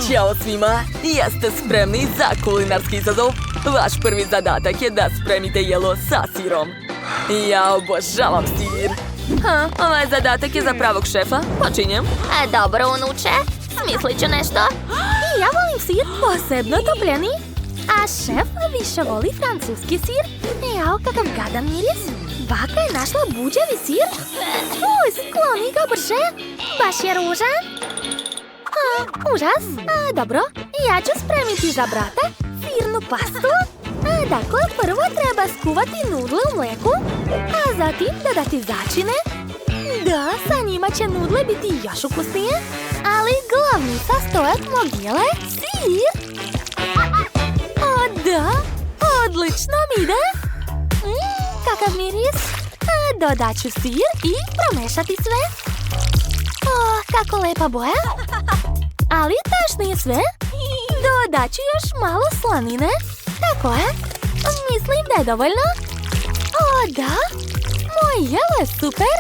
Ćao svima! Jeste spremni za kulinarski izazov? Vaš prvi zadatak je da spremite jelo sa sirom. Ja obožavam sir. Ovaj zadatak je za pravog šefa. Počinjem. Dobro, unuče. Smislit ću nešto. I ja volim sir, posebno topljeni. A šef više voli francuski sir. Jao, kakav gadan miris. Baka je našla buđevi sir. Skloni ga brže. Baš je ružan. Užas. Dobro, ja ću spremiti za brata sirnu pastu. Dakle, prvo treba skuvati nudle u mleku, a zatim dodati začine. Da, sa njima će nudle biti još ukusnije, ali glavni sastojak mog jela je sir. O da, odlično mi ide. Kakav miris. Dodat ću sir i promešati sve. Kako lepa boja. Ali taš nije sve. Dodat ću još malo slanine. Tako je. Mislim da je dovoljno. O da, moj jelo je super.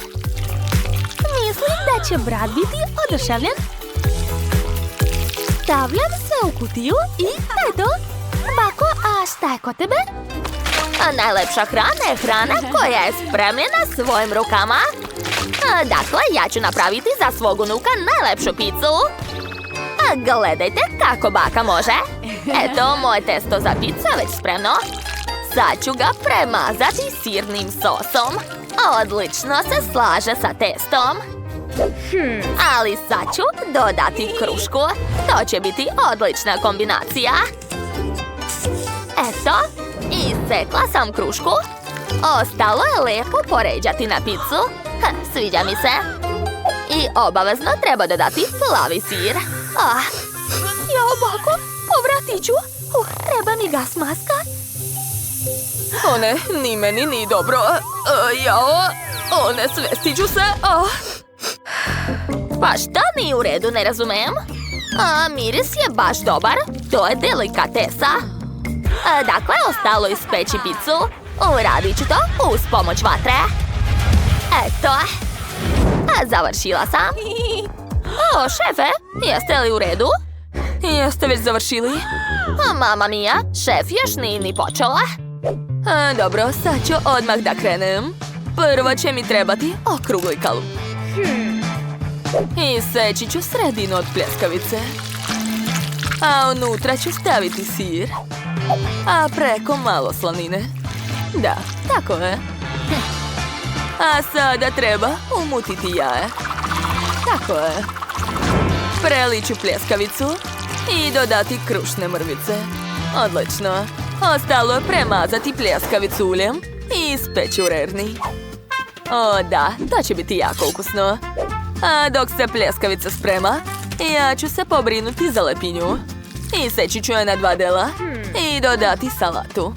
Mislim da će brat biti oduševljen. Stavljam sve u kutiju i to je to. Bako, a šta je kod tebe? Najlepša hrana je hrana koja je spremljena svojim rukama. Dakle, ja ću napraviti za svog unuka najlepšu picu. Gledajte kako baka može. Eto, moje testo za picu je već spremno. Sad ću ga premazati sirnim sosom. Odlično se slaže sa testom. Ali sad ću dodati krušku. To će biti odlična kombinacija. Eto, isekla sam krušku. Ostalo je lijepo poređati na picu. Sviđa mi se. I obavezno treba dodati plavi sir. Jao, bako, povratiću. Treba mi gas maska. O ne, ni meni, ni dobro. Jao, o ne, svestiću se. Pa šta nije u redu, ne razumem? Miris je baš dobar. To je delikatesa. Dakle, ostalo ispeći picu. Uradit ću to uz pomoć vatre. Eto. Završila sam. Šefe, jeste li u redu? Jeste već završili? Mama mia, šef još nije ni počela. Dobro, sad ću odmah da krenem. Prvo će mi trebati okrugli kalup. Iseći ću sredinu od pljeskavice. A unutra ću staviti sir. A preko malo slanine. Da, tako je. A sada treba umutiti jaje. Tako je. Preliću pljeskavicu i dodati krušne mrvice. Odlično. Ostalo je premazati pljeskavicu uljem i ispeći u rerni. O da, to će biti jako ukusno. A dok se pljeskavica sprema, ja ću se pobrinuti za lepinju. Iseći ću je na 2 dela i dodati salatu.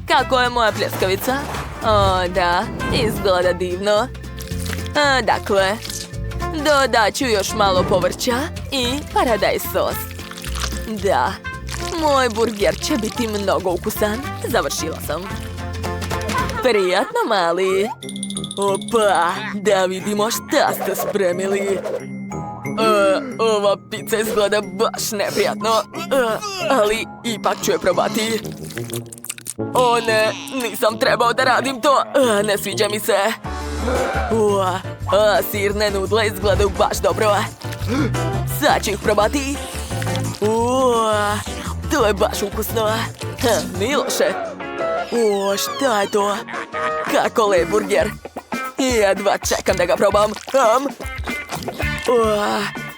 Kako je moja pljeskavica? O da, izgleda divno. Dakle, dodat ću još malo povrća i paradajz sos. Da, moj burger će biti mnogo ukusan. Završila sam. Prijatno, mali. Opa, da vidimo šta ste spremili. Ova pizza izgleda baš neprijatno, ali ipak ću je probati. O ne, nisam trebao da radim to. Ne sviđa mi se. Sirne nudle izgledaju baš dobro. Sad ću ih probati. To je baš ukusno. Nije loše. Šta je to? Kako lep burger. Jedva čekam da ga probam.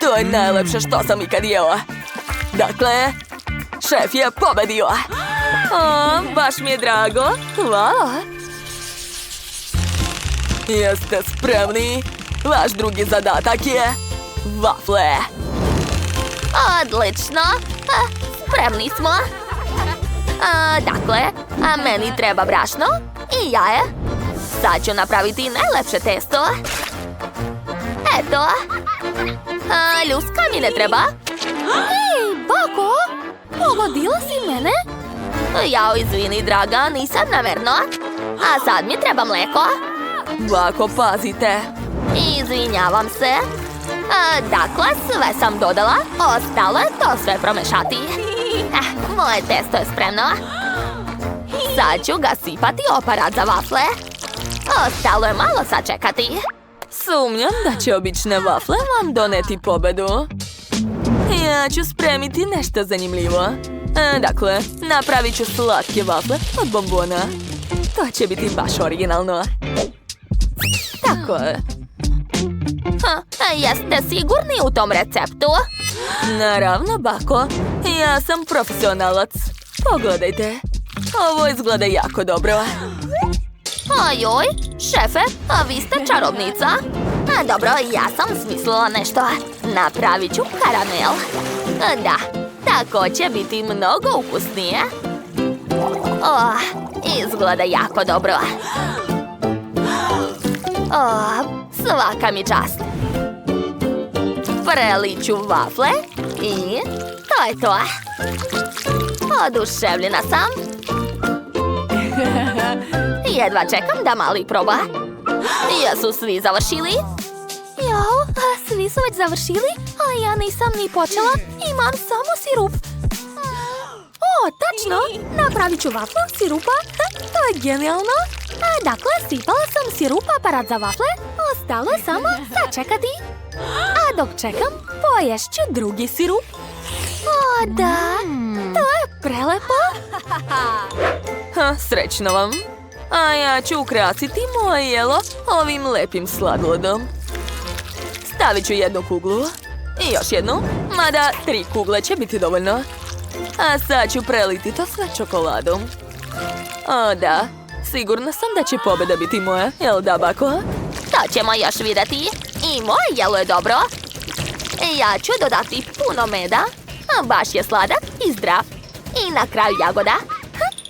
To je najlepše što sam ikad jela. Dakle, šef je pobedio. Baš mi je drago. Hvala. Jeste spremni? Vaš drugi zadatak je vafle. Odlično. Spremni smo. Dakle, meni treba brašno i jaje. Sad ću napraviti najlepše testo. Eto. Ljuska mi ne treba. Ej, bako, pogodila si mene? Jao, izvini, draga, nisam namerno. A sad mi treba mleko. Bako, pazite. Izvinjavam se. Dakle, sve sam dodala. Ostalo je to sve promešati. Moje testo je spremno. Sad ću ga sipati u aparat za vafle. Ostalo je malo sačekati. Sumnjam da će obične vafle vam doneti pobedu. Ja ću spremiti nešto zanimljivo. Dakle, napravit ću slatke vafle od bombona. To će biti baš originalno. Tako je. Jeste sigurni u tom receptu? Naravno, bako. Ja sam profesionalac. Pogledajte. Ovo izgleda jako dobro. Ojoj, šefe, a vi ste čarobnica. Dobro, ja sam smislila nešto. Napravit ću karamel. Da, tako će biti mnogo ukusnije. Izgleda jako dobro. Svaka mi čast. Preliću vafle i to je to. Oduševljena sam. Jedva čekam da mali proba. Jesu svi završili? Jao, svi su već završili, a ja nisam ni počela. Imam samo sirup. Tačno, napravit ću vaflu od sirupa. To je genijalno. Dakle, sipala sam sirup aparat za vafle. Ostalo je samo sačekati. A dok čekam, poješću drugi sirup. Da, to je prelepo. Srećno vam. A ja ću ukrasiti moje jelo ovim lepim sladoledom. Stavit ću jednu kuglu. I još jednu. Mada 3 kugle će biti dovoljno. A sad ću preliti to sve čokoladom. Da. Sigurna sam da će pobjeda biti moja, jel da, bako? To ćemo još vidjeti. I moje jelo je dobro. Ja ću dodati puno meda. Baš je sladak i zdrav. I na kraju jagoda.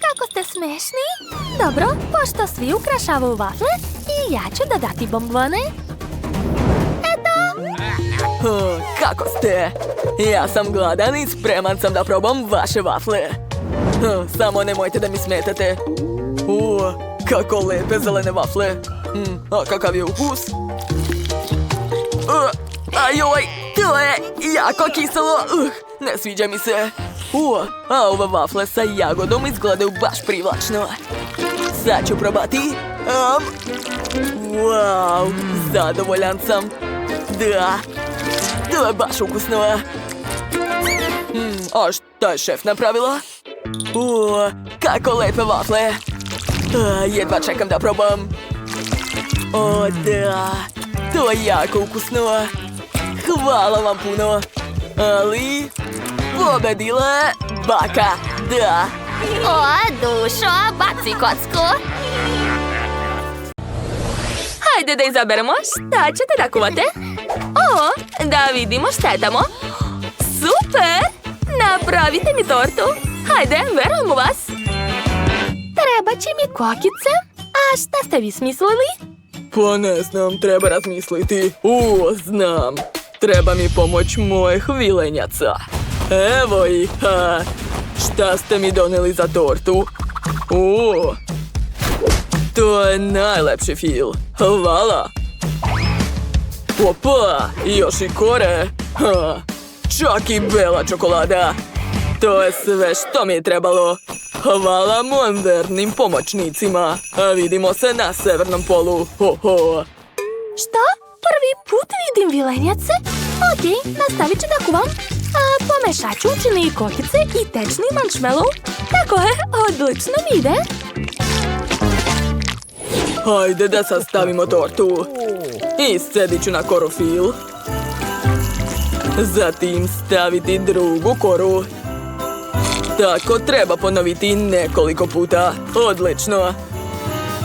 Kako ste smešni. Dobro, pošto svi ukrašavaju vafle, i ja ću dodati bombone. Kako ste? Ja sam gladan i spreman sam da probam vaše vafle. Samo nemojte da mi smetate. Kako lepe zelene vafle. A kakav je ukus? Ajoj, to je jako kiselo. Ne sviđa mi se. A ove vafle sa jagodom izgledaju baš privlačno. Sad ću probati. Wow, zadovoljan sam. Da, to je baš ukusno. A šta je šef napravila? Kako lepe vafle. Jedva čekam da probam. Da, to je jako ukusno. Hvala vam puno. Ali pobedila je baka, da. Dušo, baci kocku. Hajde da izaberemo šta ćete da kuvate. Da vidimo šta je tamo. Super! Napravite mi tortu. Hajde, verujem u vas. Treba će mi kokice. A šta ste vi smislili? Pa ne znam, treba razmisliti. Znam. Treba mi pomoć mojih vilenjaca. Evo ih. Šta ste mi doneli za tortu? To je najlepši fil. Hvala. Opa, još i kore. Čak i bela čokolada. To je sve što mi je trebalo. Hvala mojim vernim pomoćnicima. Vidimo se na severnom polu. Što? Prvi put vidim vilenjace? Okej, nastavit ću da kuvam. Pomešat ću učini i kokice i tečni marshmallow. Tako je, odlično mi ide. Hajde da sastavimo tortu. Iscedit ću na korofil. Zatim staviti drugu koru. Tako treba ponoviti nekoliko puta. Odlično.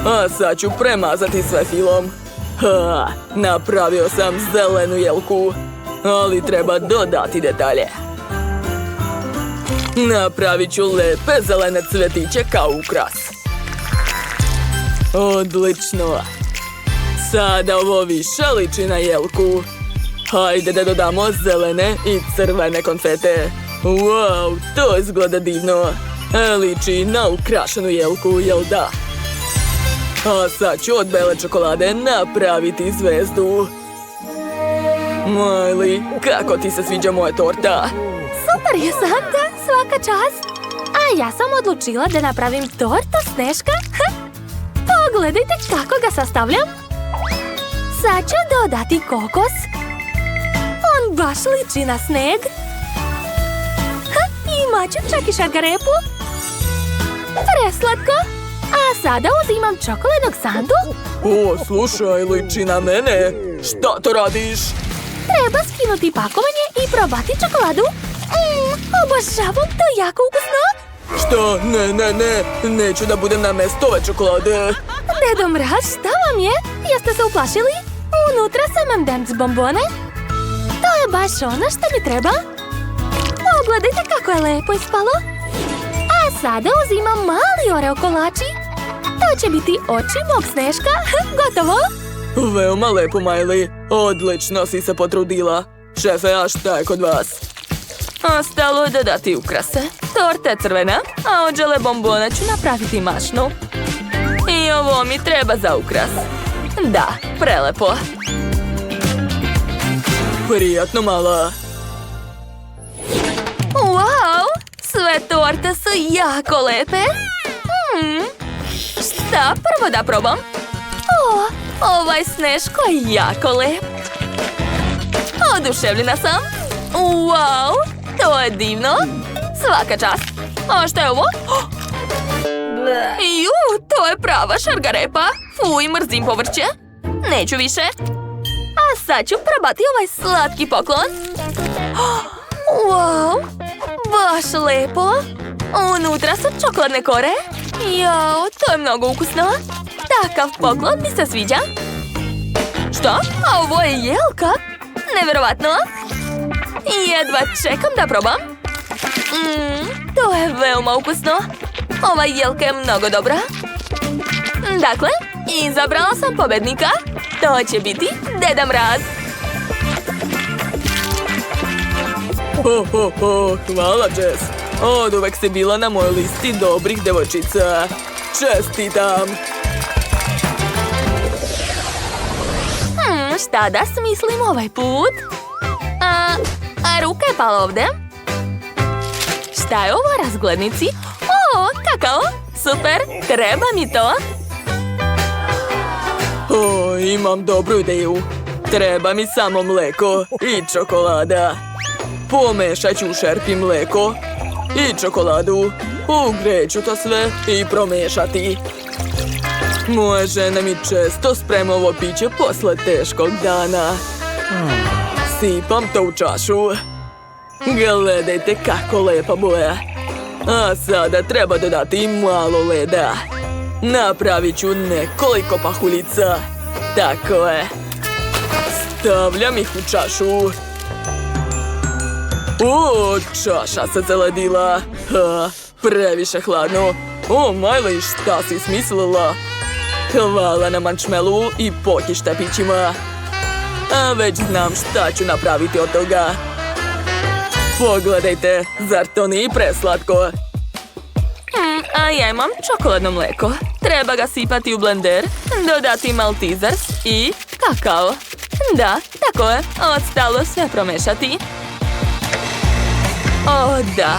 A sad ću premazati sve filom. Napravio sam zelenu jelku. Ali treba dodati detalje. Napravit ću lepe zelene cvetiće kao ukras. Odlično. Sada ovo više liči na jelku. Hajde da dodamo zelene i crvene konfete. Wow, to izgleda divno. Liči na ukrašenu jelku, jel da? A sad ću od bele čokolade napraviti zvezdu. Miley, kako ti se sviđa moja torta? Super je, Santa, svaka čast. A ja sam odlučila da napravim tortu Sneška. Pogledajte kako ga sastavljam. Sad ću dodati kokos. On baš liči na sneg. Imat ću čak i šargarepu. Preslatko. A sada uzimam čokoladnog sandu. O, slušaj, liči na mene. Šta to radiš? Treba skinuti pakovanje i probati čokoladu. Obožavam, to je jako ukusno. Šta? Ne. Neću da budem na mesto ove čokolade. Dedo Mraz, šta vam je? Jeste se uplašili? Unutra sam M&M's bombone. To je baš ono što mi treba. Pogledajte kako je lepo ispalo. A sada uzimam mali oreo kolači. To će biti oči mog Sneška. Gotovo. Veoma lepo, Miley. Odlično si se potrudila. Šefe, a šta je kod vas? Ostalo je dodati ukrase. Torta je crvena, a od žele bombona ću napraviti mašnu. I ovo mi treba za ukras. Da, prelepo. Prijatno, mala. Wow, sve torte su jako lepe. Šta prvo da probam? O, ovaj Sneško je jako lep. Oduševljena sam. Wow, to je divno. Svaka čast. A šta je ovo? Ju, to je prava šargarepa. Fuj, mrzim povrće. Neću više. A sad ću probati ovaj slatki poklon. Wow, baš lepo. Unutra su čokoladne kore. Jao, to je mnogo ukusno. Takav poklon mi se sviđa. Šta? A ovo je jelka? Neverovatno. Jedva čekam da probam. To je veoma ukusno. Ova jelka je mnogo dobra. Dakle, izabrala sam pobednika. To će biti Deda Mraz. Hvala, Jess. Od uvek si bila na mojoj listi dobrih devojčica. Čestitam. Šta da smislim ovaj put? A ruka je pala ovde. Šta je ovo razglednici? O, kakao! Super, treba mi to. O, imam dobru ideju. Treba mi samo mleko i čokolada. Pomešat ću u šerpi mleko i čokoladu. Ugreću to sve i promešati. Moja žena mi često sprema ovo piće posle teškog dana. Sipam to u čašu. Gledajte kako lepa boja. A sada treba dodati malo leda. Napravit ću nekoliko pahuljica. Tako je. Stavljam ih u čašu. O, čaša se zaledila. Previše hladno. O, Miley, šta si smislila? Hvala na mančmelu i poki štepićima. A već znam šta ću napraviti od toga. Pogledajte, zar to nije preslatko? A ja imam čokoladno mleko. Treba ga sipati u blender, dodati maltizers i kakao. Da, tako je, ostalo sve promešati. O, da.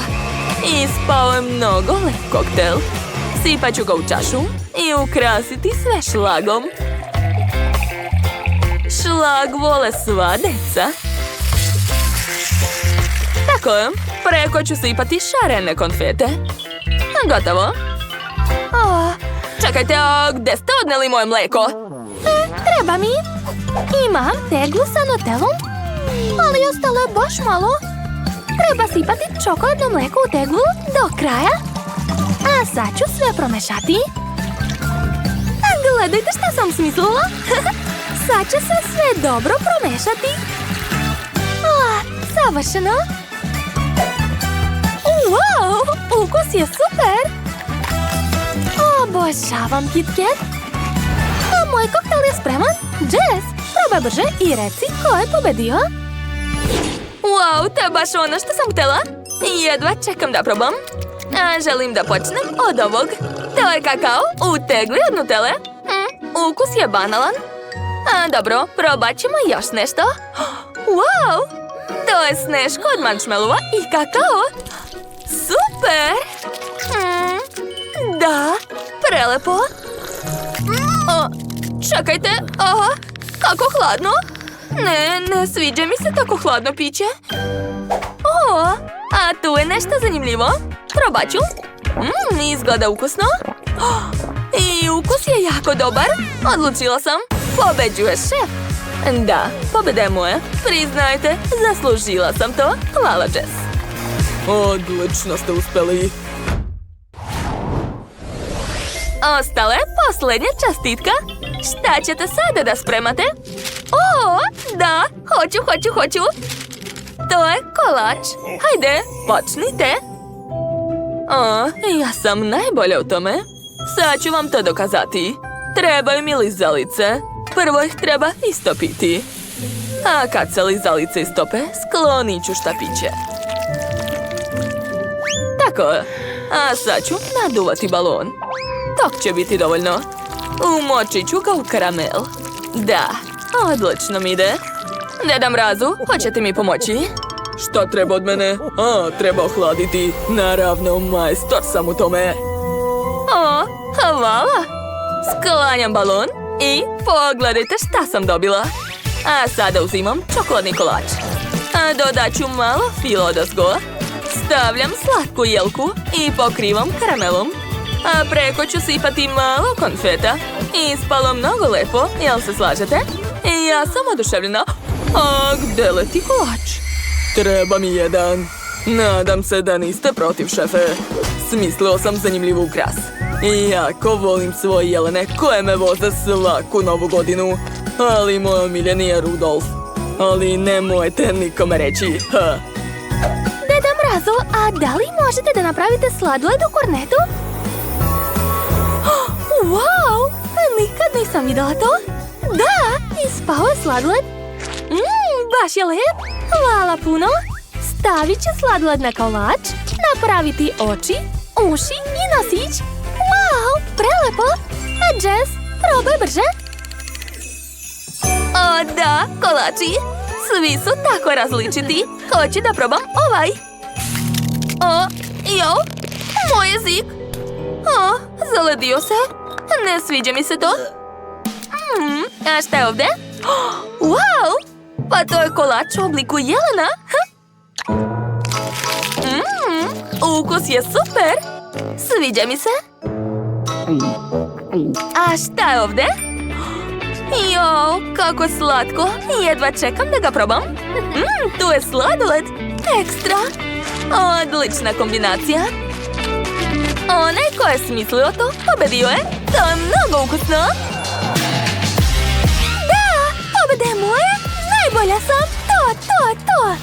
Ispao je mnogo lep koktel. Sipat ću ga u čašu i ukrasiti sve šlagom. Šlag vole sva deca. Tako je, preko ću sipati šarene konfete. Gotovo. O, Čekajte, a gde ste odneli moje mleko? treba mi. Imam teglu sa nutelom, ali ostalo je baš malo. Treba sipati čokoladno mleko u teglu do kraja. A sad ću sve promešati. Gledajte šta sam smislila. Sad će se sve dobro promešati. Savršeno. Wow, ukus je super. Obožavam KitKat. A moj koktel je spreman. Jess, probaj brže i reci ko je pobedio. Wow, to je baš ono što sam htjela. Jedva čekam da probam. A želim da počnem od ovog. To je kakao u tegli od nutele. Ukus je banalan. A dobro, probat ćemo još nešto. Wow! To je sneško od marshmallova i kakao. Super! Da, prelepo. Čekajte, kako hladno. Ne sviđa mi se tako hladno piće. A tu je nešto zanimljivo. Probat ću. Izgleda ukusno. I ukus je jako dobar. Odlučila sam. Pobeđuje šef. Da, pobjeda je moja. Priznajte, zaslužila sam to. Hvala, Jess. Odlično ste uspeli. Ostala je posljednja čestitka. Šta ćete sada da spremate? Da, hoću. To je kolač. Hajde, počnite. Ja sam najbolja u tome. Sad ću vam to dokazati. Trebaju mi lizalice. Prvo ih treba istopiti. A kad se lizalice istope, sklonit ću štapiće. Tako. A sad ću naduvati balon. Tok će biti dovoljno. Umočit ću ga u karamel. Da, odlično mi ide. Deda Mrazu, hoćete mi pomoći? Šta treba od mene? Treba ohladiti. Naravno, majstor sam u tome. Hvala. Sklanjam balon i pogledajte šta sam dobila. A sada uzimam čokoladni kolač. Dodat ću malo filo odozgo. Stavljam slatku jelku i pokrivam karamelom. A preko ću sipati malo konfeta. Ispalo mnogo lepo, jel se slažete? Ja sam oduševljena. A gde leti kolač? Treba mi jedan. Nadam se da niste protiv, šefe. Smislio sam zanimljivu ukras. Jako volim svoje jelene koje me voze svaku novu godinu. Ali moj omiljeni je Rudolf. Ali nemojte nikome reći. Deda Mrazo, a da li možete da napravite sladoled u kornetu? Wow! Nikad nisam videla to. Da, ispao je sladoled. Baš je lep. Hvala puno. Stavit ću sladoled na kolač, napraviti oči, uši i nosić. Wow, prelepo. A Jess, probaj brže. Da, kolači. Svi su tako različiti. Hoću da probam ovaj. Moj jezik. Zaledio se. Ne sviđa mi se to. A šta je ovdje? Wow! Pa to je kolač u obliku jelena. Ukus je super. Sviđa mi se. A šta je ovdje? Kako slatko. Jedva čekam da ga probam. Tu je sladoled. Ekstra. Odlična kombinacija. Onaj ko je smislio to, pobedio je. To je mnogo ukusno. Da, pobeda je moja. Najbolja sam. To.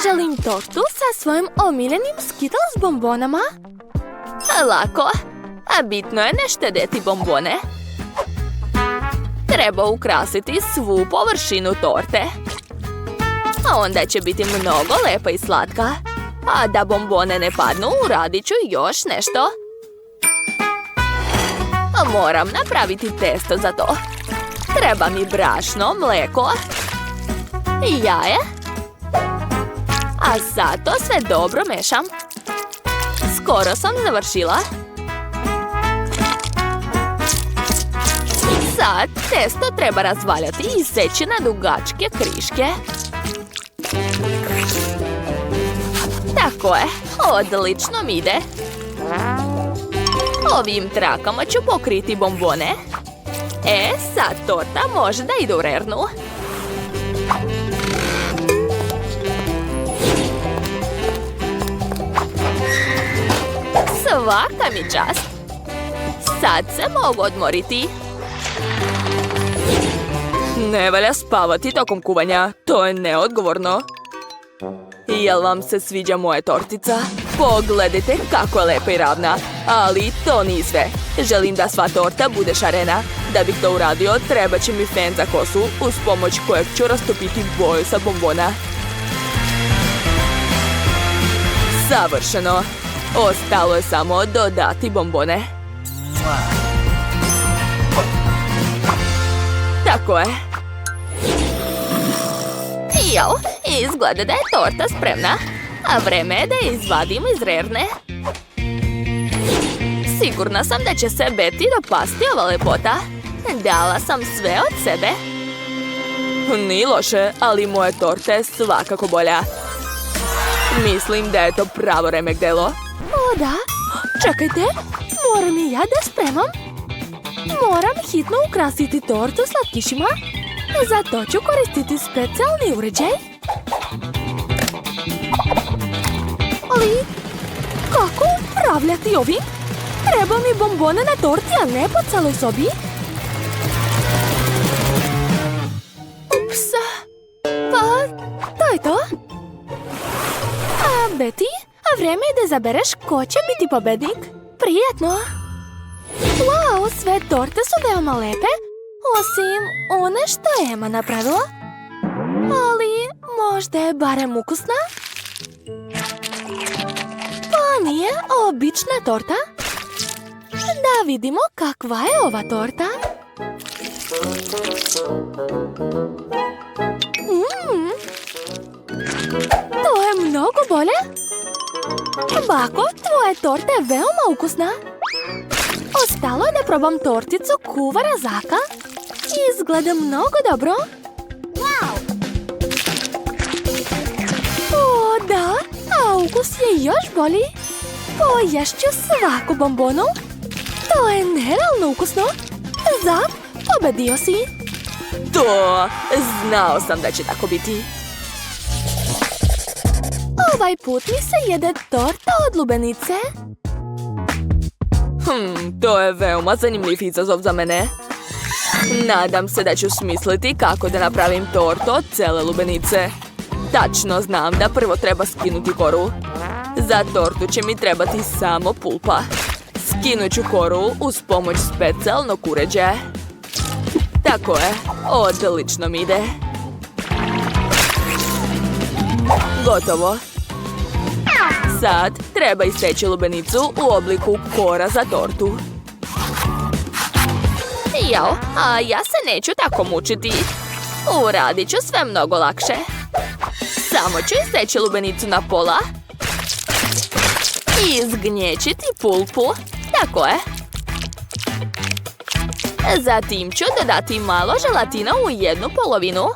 Želim tortu sa svojim omiljenim Skittles bombonama. Lako. A bitno je ne štedeti bombone. Treba ukrasiti svu površinu torte. A onda će biti mnogo lepa i slatka. A da bombone ne padnu, uradit ću još nešto. Moram napraviti testo za to. Treba mi brašno, mlijeko i jaje. A sad to sve dobro mešam. Skoro sam završila. Sad testo treba razvaljati i seći na dugačke kriške. Tako je, odlično mi ide. Ovim trakama ću pokriti bombone. Sad torta može da ide u rernu. Svaka mi čast. Sad se mogu odmoriti. Ne valja spavati tokom kuvanja. To je neodgovorno. Jel vam se sviđa moja tortica? Pogledajte kako je lepa i ravna. Ali to nije sve. Želim da sva torta bude šarena. Da bih to uradio, treba će mi fen za kosu, uz pomoć kojeg ću rastopiti boju sa bombona. Savršeno. Ostalo je samo dodati bombone. Tako je. Jo, izgleda da je torta spremna. A vreme je da je izvadim iz rerne. Sigurna sam da će se Betty dopasti ova lepota. Dala sam sve od sebe. Nije loše, ali moja torta je svakako bolja. Mislim da je to pravo remek delo. O da, čekajte, moram i ja da spremam. Moram hitno ukrasiti tortu slatkišima. Za to ću koristiti specijalni uređaj. Ali, kako upravljati ovim? Treba mi bombone na torti, a ne po celoj sobi. Ups, pa to je to. A Betty, vreme je da zabereš ko će biti pobednik. Prijetno! Wow, sve torte su veoma lepe, osim one što je Emma napravila. Ali možda je barem ukusna? Pa nije obična torta. Da vidimo kakva je ova torta. To je mnogo bolje. Bako, tvoja torta je veoma ukusna. Ostalo je da probam torticu kuvara Zaka. Izgleda mnogo dobro. O, da, a ukus je još bolji. Poješću svaku bombonu. To je nerealno ukusno. Zak, pobedio si. To, znao sam da će tako biti. Ovaj put mi se jede torta od lubenice. To je veoma zanimljiv izazov za mene. Nadam se da ću smisliti kako da napravim tortu od cele lubenice. Tačno znam da prvo treba skinuti koru. Za tortu će mi trebati samo pulpa. Skinut ću koru uz pomoć specijalnog uređaja. Tako je, odlično mi ide. Gotovo. Sad treba isteći lubenicu u obliku kora za tortu. Jao, a ja se neću tako mučiti. Uradit ću sve mnogo lakše. Samo ću isteći lubenicu na pola. I izgnječiti pulpu. Tako je. Zatim ću dodati malo želatina u jednu polovinu.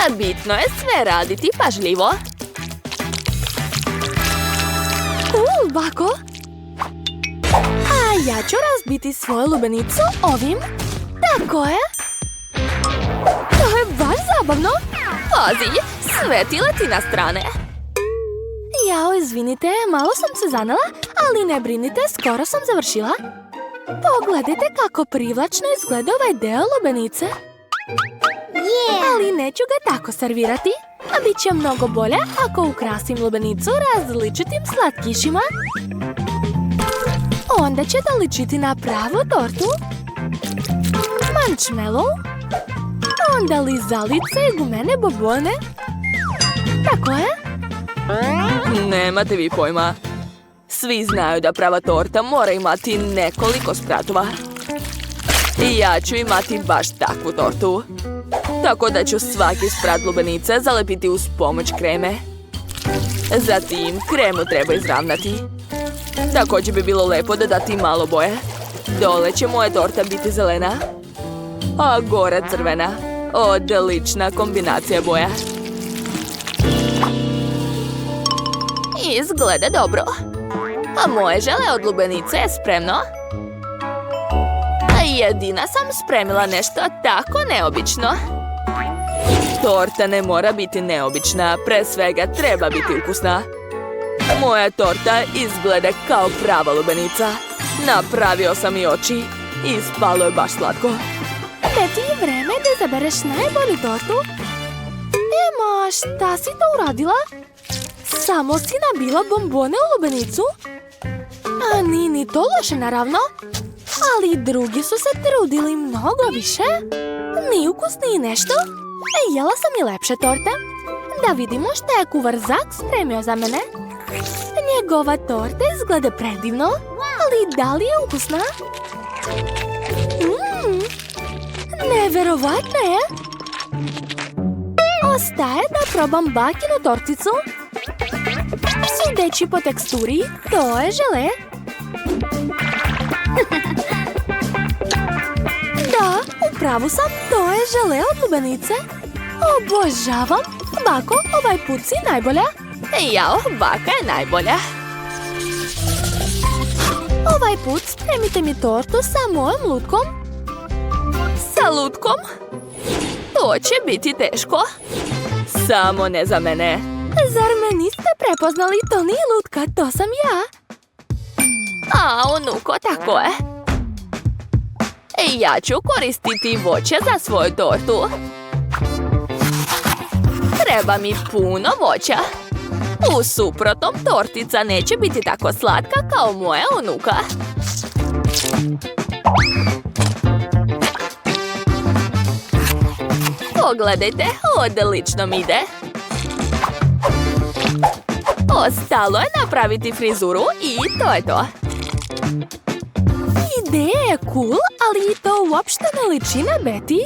A bitno je sve raditi pažljivo. Cool, Bako. A ja ću razbiti svoju lubenicu ovim. Tako je. To je baš zabavno. Pazi, sve ti leti na strane. Jao, izvinite, malo sam se zanela, ali ne brinite, skoro sam završila. Pogledajte kako privlačno izgleda ovaj deo lubenice. Ali neću ga tako servirati. A bit će mnogo bolje ako ukrasim lubenicu različitim slatkišima. Onda će da ličiti na pravu tortu. Marshmallow. Onda lizalice i gumene bombone. Tako je. Nemate vi pojma. Svi znaju da prava torta mora imati nekoliko spratova. I ja ću imati baš takvu tortu. Tako da ću svaki sprat lubenice zalepiti uz pomoć kreme. Zatim kremu treba izravnati. Također bi bilo lepo dodati malo boje. Dole će moja torta biti zelena, a gore crvena. Odlična kombinacija boja. Izgleda dobro. A moje žele od lubenice je spremno. A jedina sam spremila nešto tako neobično. Torta ne mora biti neobična, pre svega treba biti ukusna. Moja torta izgleda kao prava lubenica. Napravio sam i oči. Ispalo je baš slatko. Betty, vreme da izabereš najbolju tortu. Emma, šta si to uradila? Samo si nabila bombone u lubenicu? A nije ni to loše, naravno. Ali drugi su se trudili mnogo više. Ni ukusni i nešto. Jela sam i lepše torte. Da vidimo šta je kuvar Zak spremio za mene. Njegova torta izgleda predivno, ali da li je ukusna? Neverovatno je. Ostaje da probam bakinu torticu. Sudeći po teksturi, to je žele. Da, upravo sam, to je žele od lubenice. Obožavam. Bako, ovaj put si najbolja. Jao, baka je najbolja. Ovaj put spremite mi tortu sa mojom lutkom. Sa lutkom? To će biti teško. Samo ne za mene. Zar me niste prepoznali? To nije lutka, to sam ja. A, unuko, tako je. Ja ću koristiti voće za svoju tortu. Treba mi puno voća. U suprotnom, tortica neće biti tako slatka kao moja unuka. Pogledajte, odlično mi ide. Ostalo je napraviti frizuru i to je to. Ideja je cool, ali to uopšte ne liči na Betty.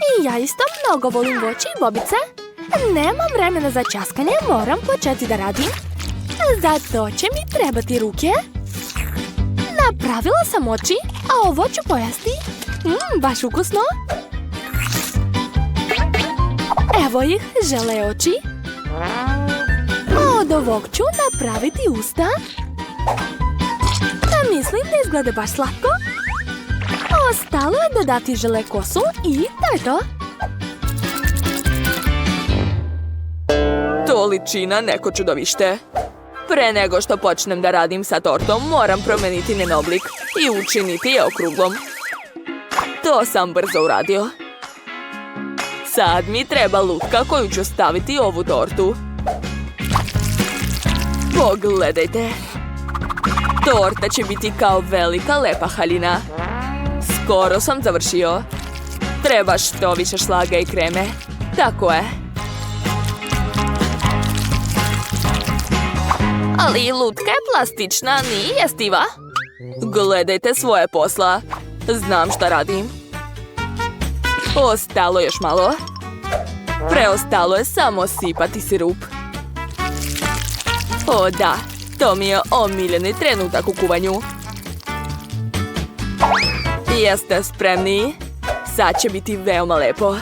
I ja isto mnogo volim voće i bobice. Nemam vremena za časkanje, moram početi da radim. Za to će mi trebati ruke. Napravila sam oči, a ovo ću pojesti. Baš ukusno. Evo ih, žele oči. Od ovog ću napraviti usta. Mislim da izgleda baš slatko. Ostalo je dodati žele kosu i to je to. To liči na neko čudovište. Pre nego što počnem da radim sa tortom, moram promeniti njen oblik i učiniti je okruglom. To sam brzo uradio. Sad mi treba lutka koju ću staviti u ovu tortu. Pogledajte. Torta će biti kao velika lepa haljina. Skoro sam završio. Treba što više šlaga i kreme. Tako je. Ali lutka je plastična, nije jestiva. Gledajte svoje posla. Znam šta radim. Ostalo još malo. Preostalo je samo sipati sirup. O da, to mi je omiljeni trenutak u kuvanju. Jeste spremni? Sad će biti veoma lepo.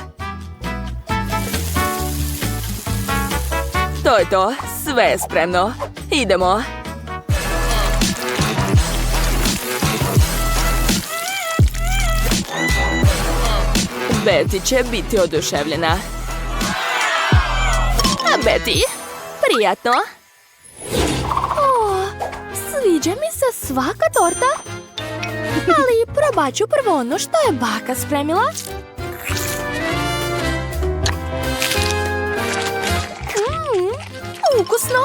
To je to, sve je spremno. Idemo. Betty će biti oduševljena. A Betty, prijatno. Sviđa mi se svaka torta. Ali probat ću prvo ono što je baka spremila. Ukusno.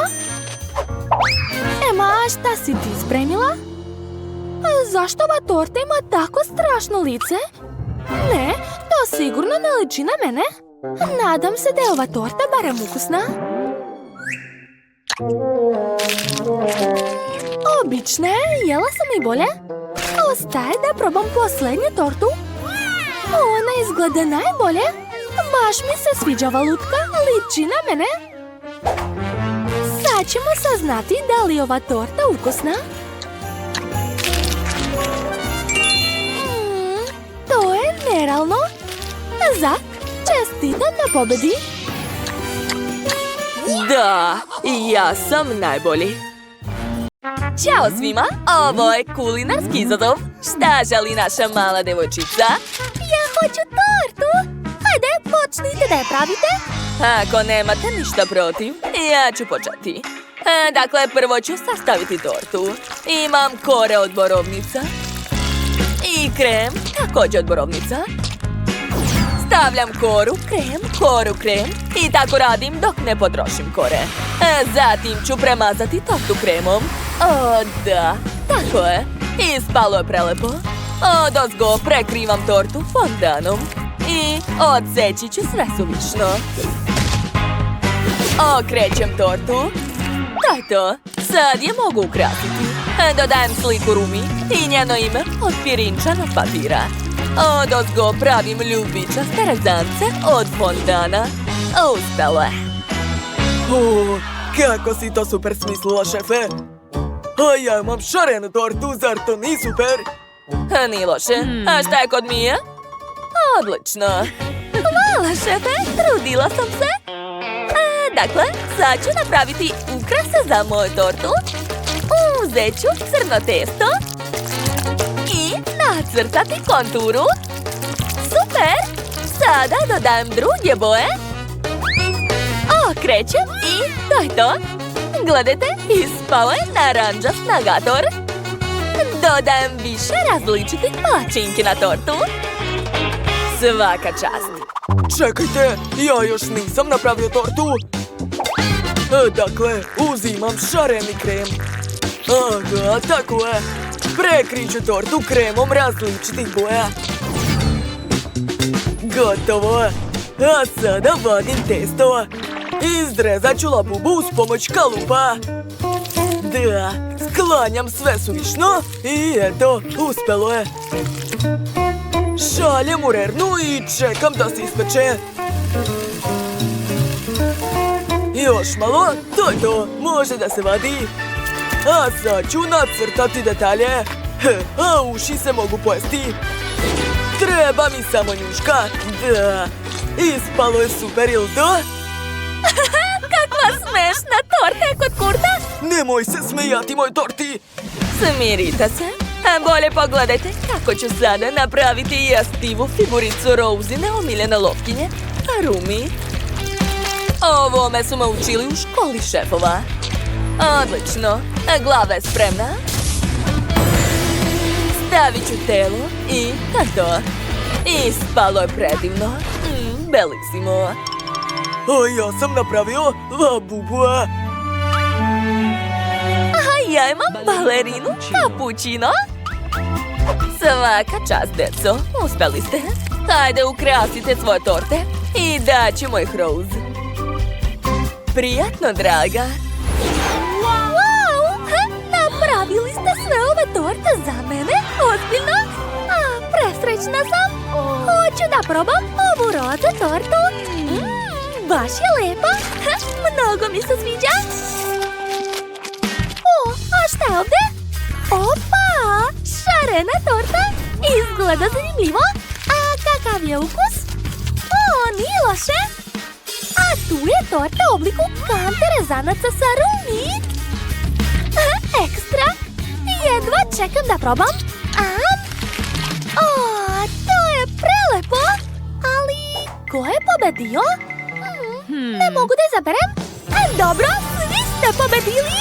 Ema, šta si ti spremila? Zašto ova torta ima tako strašno lice? Ne, to sigurno ne liči na mene. Nadam se da je ova torta barem ukusna. Obična je, jela sam i bolje. Ostaje da probam posljednju tortu. Ona izgleda najbolje. Baš mi se sviđa ova lutka, liči na mene. Sad ćemo saznati da li je ova torta ukusna. To je nerealno. Zak, čestitam na pobedi. Da, ja sam najbolji. Ćao svima, ovo je kulinarski izazov. Šta želi naša mala devojčica? Ja hoću tortu. Hajde, počnite da je pravite. Ako nemate ništa protiv, ja ću početi. Dakle, prvo ću sastaviti tortu. Imam kore od borovnica. I krem, također od borovnica. Stavljam koru, krem i tako radim dok ne potrošim kore. Zatim ću premazati tortu kremom. O, da, tako je. Ispalo je prelepo. Odozgo prekrivam tortu fondanom. I odseći ću sve suvišno. Okrećem tortu. To je to. Sad je mogu ukrasiti. Dodajem sliku Rumi i njeno ime od pirinčanog papira. Odozgo pravim ljubičaste rezance od fondana. Uspelo je. Kako si to super smislila, šefe? A ja imam šarenu tortu, zar to nije super? Nije loše. A šta je kod Mije? Odlično. Hvala, šefe, trudila sam se. Dakle, sad ću napraviti ukrase za moju tortu. Uzet ću crno testo i nacrtati konturu. Super! Sada dodajem druge boje. Okrećem i to je to. Gledajte, ispao je naranđast nagator. Dodajem više različitih palačinki na tortu. Svaka čast. Čekajte, ja još nisam napravio tortu. Dakle, uzimam šareni krem. Aha, tako je. Prekriću tortu kremom različitih boja. Gotovo. A sada vadim testo. Izrezat ću labubu uz pomoć kalupa. Da, sklanjam sve suvišno i eto, uspelo je. Šaljem u rernu i čekam da se ispeče. Još malo, to je to, može da se vadi. A sad ću nacrtati detalje. A uši se mogu pojesti. Treba mi samo njuška. Da, ispalo je super, ili to? Kakva smešna torta je kod Kurta. Nemoj se smejati moj torti. Smirite se. A bolje pogledajte kako ću sada napraviti jestivu figuricu Rosine omiljene lopkinje, Rumi. Ovome su me učili u školi šefova. Odlično. Glava je spremna. Stavit ću telo i to je to. Ispalo je predivno. Bellissimo. A ja sam napravio labubu. A ja imam balerinu Cappuccino. Svaka čast, deco. Uspeli ste. Hajde, ukrasite svoje torte i daćemo ih Rose. Prijatno, draga. Wow! Napravili ste sve ove torte za mene? Ozbiljno? Presrećna sam. Hoću da probam ovu roze tortu. Baš je lepa. Mnogo mi se sviđa. A šta je ovde? Opa! Šarena torta. Izgleda zanimljivo. A kakav je ukus? Nije loše. A tu je torta u obliku kante rezanaca sa Rumi. Ekstra. Jedva čekam da probam. To je prelepo. Ali ko je pobedio? Ne mogu da izaberem. Dobro, svi ste pobedili.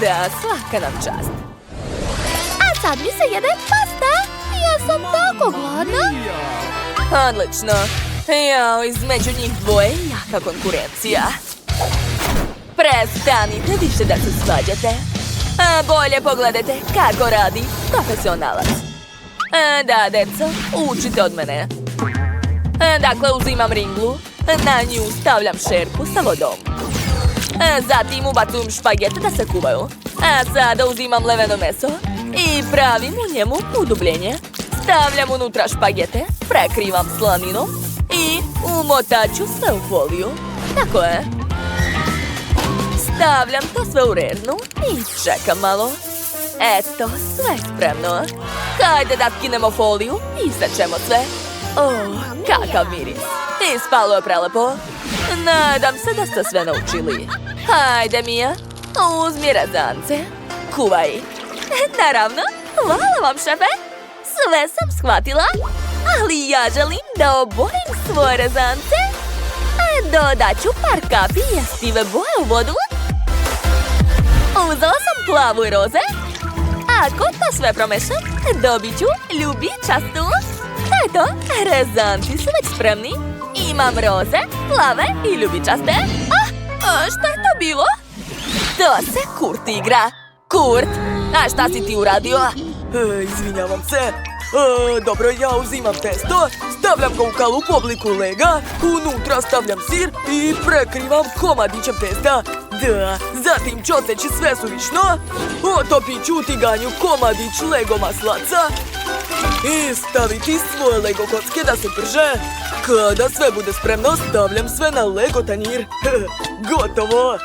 Da, svaka nam čast. A sad mi se jede pasta. Ja sam tako gladna. Odlično. Jao, između njih dvoje jaka konkurencija. Prestanite više da se svađate. Bolje pogledajte kako radi profesionalac. Da, deco, učite od mene. Dakle, uzimam ringlu, na nju stavljam šerpu sa vodom. Zatim ubacujem špagete da se kuvaju. A sada uzimam leveno meso i pravim u njemu udubljenje. Stavljam unutra špagete, prekrivam slaninom i umotaću sve u foliju. Tako je. Stavljam to sve u rernu i čekam malo. Eto, sve je spremno. Hajde da skinemo foliju i isečemo sve. Kakav miris. Ispalo je prelepo. Nadam se da ste sve naučili. Hajde, Mija, uzmi rezance. Kuvaj. Naravno, hvala vam, šefe. Sve sam shvatila, ali ja želim da obojim svoje rezance. Dodat ću par kapi jestive boje u vodu. Uzela sam plavu i roze. Ako to sve promešam, dobit ću ljubičastu. Eto, rezanci su već spremni. Imam roze, plave i ljubičaste. Šta je to bilo? To se Kurt igra. Kurt, a šta si ti uradio? Izvinjavam se. Dobro, ja uzimam testo, stavljam ga u kalup u obliku lega, unutra stavljam sir i prekrivam komadićem testa. Da, zatim čoseći sve suvišno, otopiću u tiganju komadić Lego maslaca i staviti svoje Lego kocke da se prže. Kada sve bude spremno, stavljam sve na Lego tanjir. Gotovo!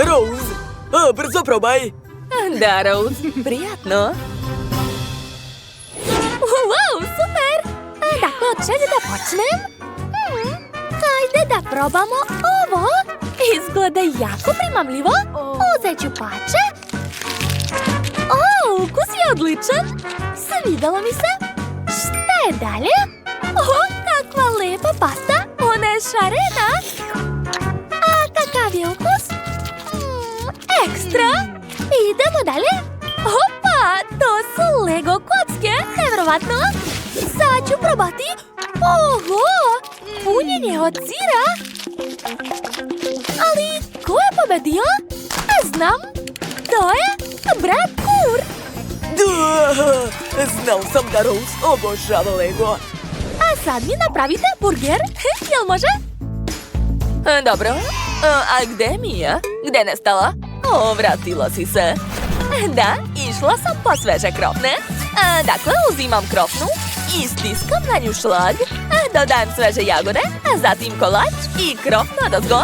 Rose, brzo probaj! Da, Rose, prijatno. Wow, super! Dakle, od čega da počnem? Hajde da probamo ovo. Izgleda jako primamljivo. Uzet ću pače. Ukus je odličan. Svidalo mi se. Šta je dalje? Kakva lepa pasta. Ona je šarena. A kakav je ukus? Ekstra. Idemo dalje. Opa, to su Lego kocke. Nevjerovatno. Sad ću probati. Oho, punjenje od sira. Ali ko je pobedio? Ne znam. To je brat Kur. Da, znao sam da Rose obožava Lego. A sad mi napravite burger. Jel može? Dobro. A gde je Mija? Gde je nestala? Vratila si se. Da, išla sam po sveže krofne. Dakle, uzimam krofnu i stiskam na nju šlag. Dodajem sveže jagode, a zatim kolač i krofnu odozgo.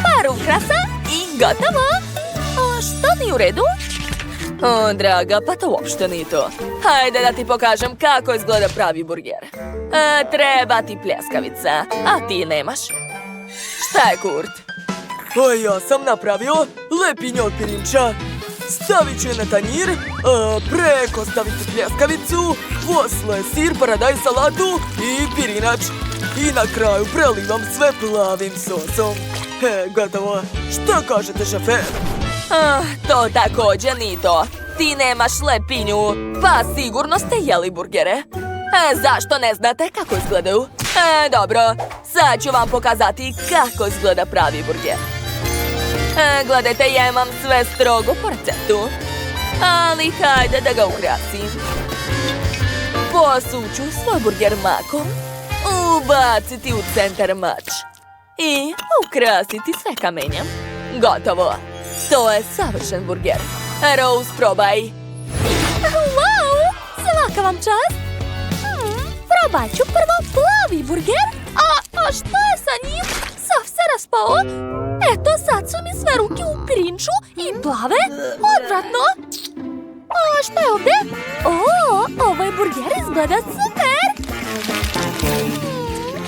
Par ukrasa i gotovo. Što nije u redu? Draga, pa to uopšte nije to. Hajde da ti pokažem kako izgleda pravi burger. Treba ti pljeskavica, a ti nemaš. Šta je, Kurt? A ja sam napravio lepinje od pirinča. Stavit ću je na tanjir, preko staviti pljeskavicu, posle sir, paradajz, salatu i pirinač. I na kraju prelivam sve plavim sosom. Gotovo. Šta kažete, šefe? To također nije to. Ti nemaš lepinju, pa sigurno ste jeli burgere. Zašto ne znate kako izgledaju? Dobro, sad ću vam pokazati kako izgleda pravi burger. Gledajte, ja imam sve strogo po receptu. Ali hajde da ga ukrasim. Posuću svoj burger makom, ubaciti u centar mač i ukrasiti sve kamenjem. Gotovo. To je savršen burger. Rose, probaj. Wow, svaka vam čast. Probat ću prvo plavi burger. A šta je sa njim? Sav se raspao. Eto, sad su mi sve ruke u pirinču i plave. Odvratno. A šta je ovdje? Ovaj burger izgleda super.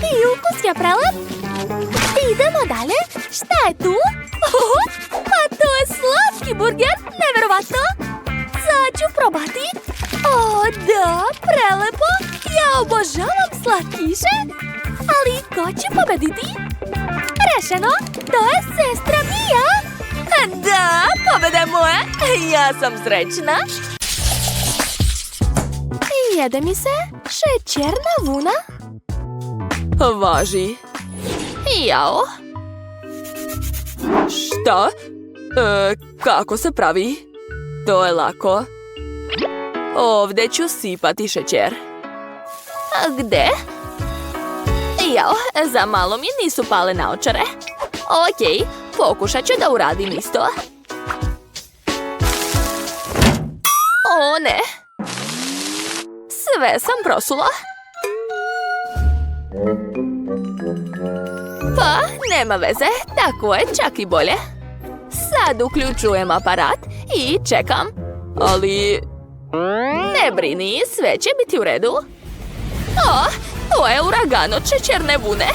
I ukus je prelep. Idemo dalje. Šta je tu? Pa to je slatki burger. Nevjerovatno. Sad ću probati. Da, prelepo. Ja obožavam slatkiše. Ali ko će pobediti? Rešeno, to je sestra Mija. Da, pobeda je moja. Ja sam srećna. Jede mi se šećerna vuna. Važi. Jao. Šta? Kako se pravi? To je lako. Ovdje ću sipati šećer. A gde? Jao, za malo mi nisu pale naočare. Okej, pokušat ću da uradim isto. O ne. Sve sam prosula. Pa, nema veze, tako je čak i bolje. Sad uključujem aparat i čekam. Ali ne brini, sve će biti u redu. To je uragan od šećerne vune.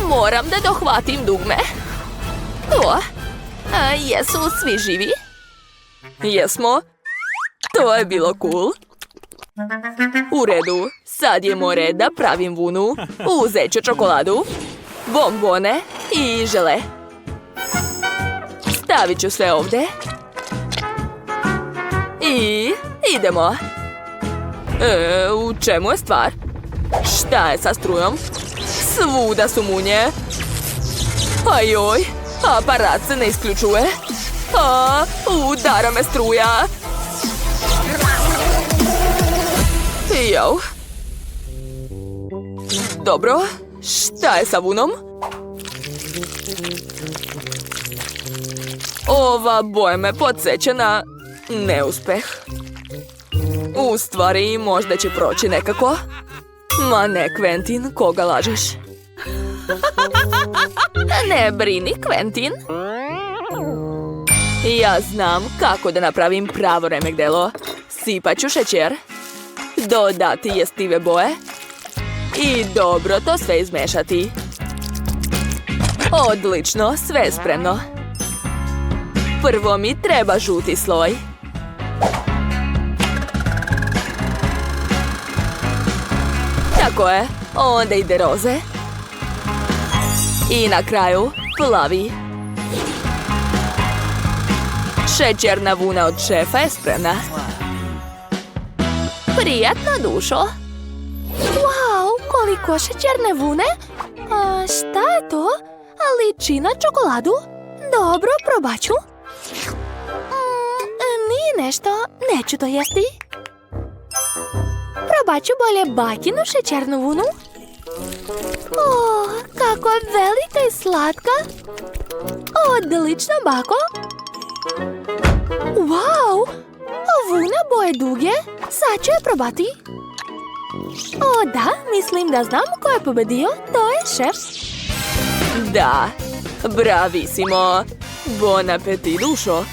Moram da dohvatim dugme. Jesu svi živi? Jesmo. To je bilo cool. U redu, sad je moj red da pravim vunu. Uzet ću čokoladu, bombone i žele. Stavit ću sve ovdje. I idemo. U čemu je stvar? Šta je sa strujom? Svuda su munje. Ajoj, aparat se ne isključuje. Udara me struja. Dobro, Šta je sa vunom? Ova boja me podsjeća na neuspeh. U stvari, možda će proći nekako. Ma ne, Quentin, koga lažeš? Ne brini, Quentin. Ja znam kako da napravim pravo remek-delo. Sipat ću šećer, dodati jestive boje i dobro to sve izmešati. Odlično, sve je spremno. Prvo mi treba žuti sloj. Tako je, onda ide roze. I na kraju plavi. Šećerna vuna od šefa je spremna. Prijatno, dušo. Wow, koliko šećerne vune. A šta je to? Liči na čokoladu? Dobro, probat ću. Nije nešto, neću to jesti. Probat ću bolje bakinu šećernu vunu. Kako je velika i slatka. Odlično, bako. Wow, vuna boje duge. Sad ću je probati. Da, mislim da znam ko je pobedio. To je šef. Da, bravissimo. Bon appetit, dušo.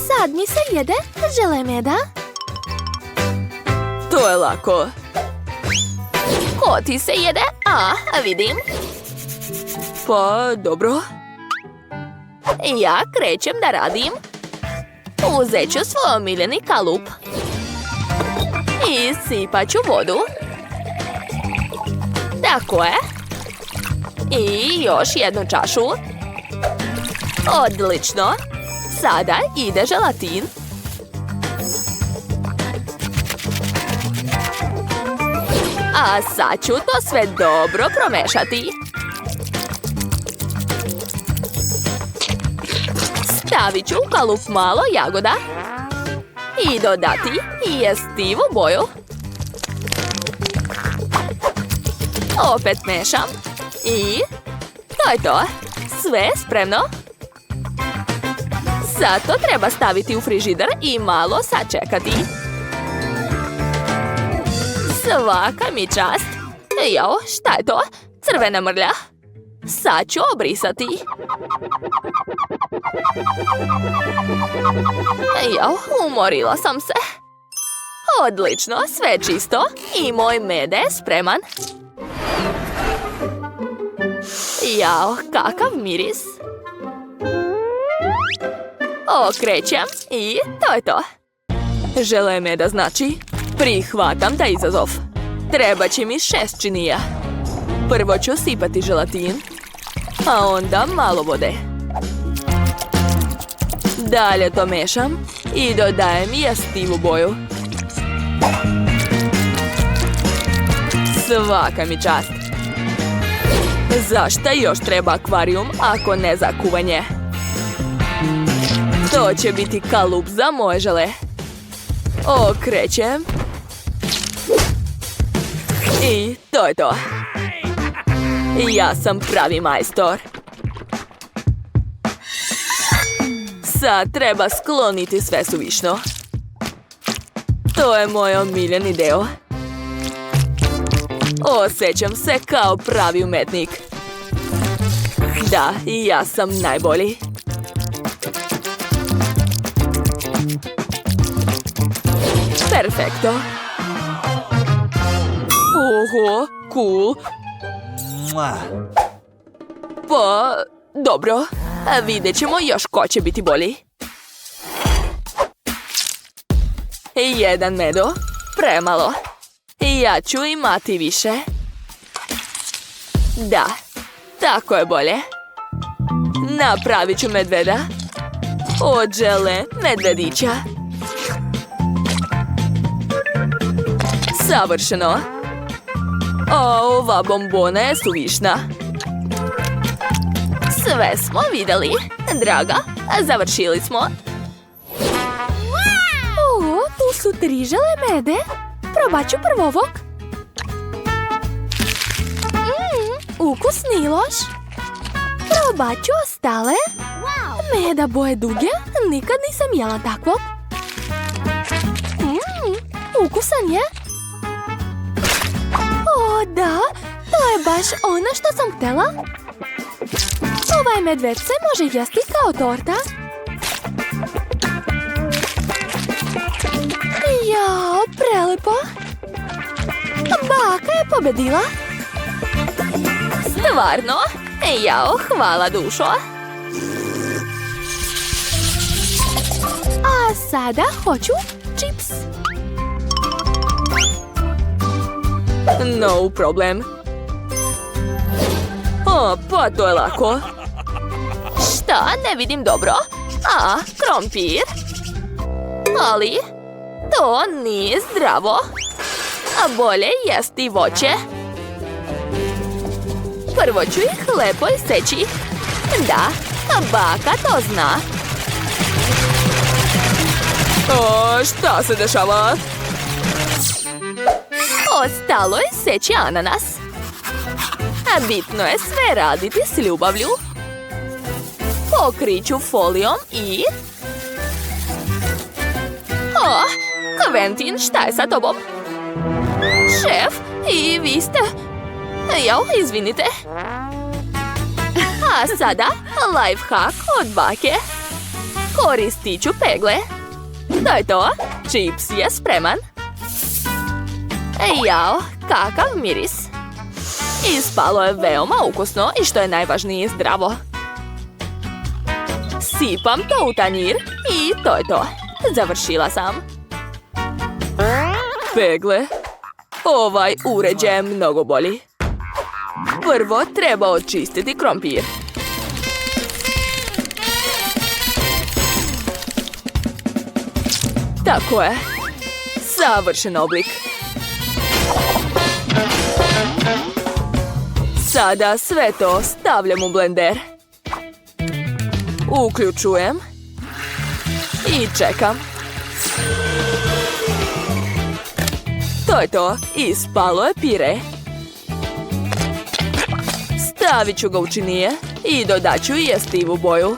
Sad mi se jede žele meda. To je lako. Ko ti se jede? Vidim. Pa, dobro. Ja krećem da radim. Uzet ću svoj omiljeni kalup. I sipat ću vodu. Tako je. I još jednu čašu. Odlično. Sada ide želatin. A sad ću to sve dobro promešati. Stavit ću u kalup malo jagoda. I dodati jestivu boju. Opet mešam. I to je to. Sve je spremno. Sad to treba staviti u frižider i malo sačekati. Svaka mi čast. Jao, šta je to? Crvena mrlja. Sad ću obrisati. Jao, umorila sam se. Odlično, sve čisto. I moj mede je spreman. Jao, kakav miris. Okrećem i to je to. Žele meda znači, prihvatam taj izazov. Treba će mi 6 činija. Prvo ću sipati želatin, a onda malo vode. Dalje to mešam i dodajem jestivu boju. Svaka mi čast. Zašta još treba akvarijum ako ne za kuvanje? To će biti kalup za moje žele. Okrećem. I to je to. Ja sam pravi majstor. Sad treba skloniti sve suvišno. To je moj omiljeni deo. Osjećam se kao pravi umetnik. Da, ja sam najbolji. Perfekto. Oho, cool. Pa, dobro. Vidjet ćemo još ko će biti bolji. Jedan medo, premalo. Ja ću imati više. Da, tako je bolje. Napravit ću medveda. Od žele medvedića. Savršeno. A ova bombona je suvišna. Sve smo vidjeli, draga. Završili smo. Tu su 3 žele mede. probat ću prvo ovog. Ukusni loš. Probat ću ostale. Meda boje duge, nikad nisam jela takvog. Ukusan je. O, da, to je baš ono što sam htjela. Ovaj medved se može jesti kao torta. Jao, prelepo. Baka je pobedila. Stvarno? Jao, hvala dušo. A sada hoću čips. No problem. O, pa to je lako. Šta? Ne vidim dobro. A, krompir. Ali, to nije zdravo. A bolje jesti voće. Prvo ću ih lepo iseći. Da, baka to zna. O, šta se dešava? Ostalo je seći ananas. A bitno je sve raditi s ljubavlju. Pokriću folijom i... O, Quentin, šta je sa tobom? Šef, i vi ste... Jao, izvinite. A sada, lifehack od bake. Koristit ću pegle. To je to, čips je spreman. Jao, kakav miris. Ispalo je veoma ukusno i što je najvažnije zdravo. Sipam to u tanjir i to je to. Završila sam. Pegle. Ovaj uređaj je mnogo bolji. Prvo treba očistiti krompir. Tako je. Savršen oblik. Sada sve to stavljam u blender. Uključujem. I čekam. To je to. Ispalo je pire. Stavit ću ga u činije i dodat ću jestivu boju.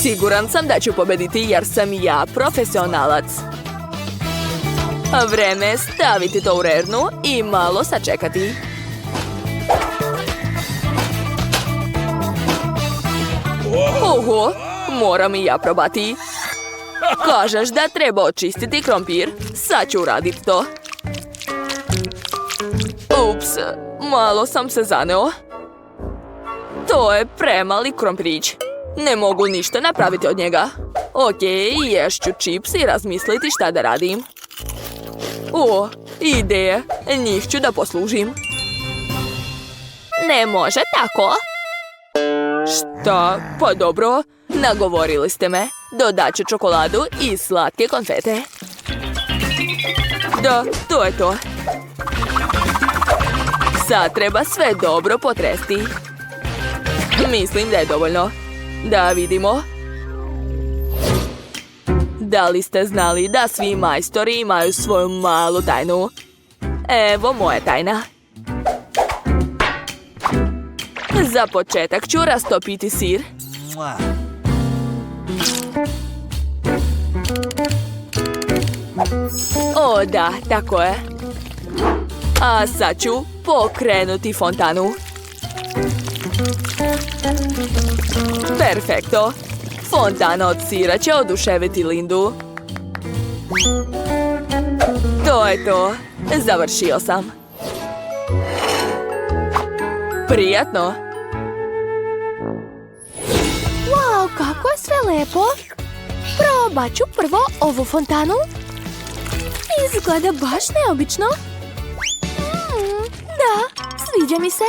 Siguran sam da ću pobediti jer sam ja profesionalac. Vreme je staviti to u rernu i malo sačekati. Oho, moram i ja probati. Kažeš da treba očistiti krompir. Sad ću uraditi to. Ups, malo sam se zaneo. To je premali krompirić. Ne mogu ništa napraviti od njega. Okej, ješću čips i razmisliti šta da radim. O, ideje. Njih ću da poslužim. Ne može tako. Šta? Pa dobro. Nagovorili ste me. Dodat ću čokoladu i slatke konfete. Da, to je to. Sad treba sve dobro potresti. Mislim da je dovoljno. Da vidimo. Da li ste znali da svi majstori imaju svoju malu tajnu? Evo moja tajna. Za početak ću rastopiti sir. O da, tako je. A sad ću pokrenuti fontanu. Perfekto. Fontana od sira će oduševiti Lindu. To je to. Završio sam. Prijatno. Wow, kako je sve lepo. Probat ću prvo ovu fontanu. Izgleda baš neobično. Da, sviđa mi se.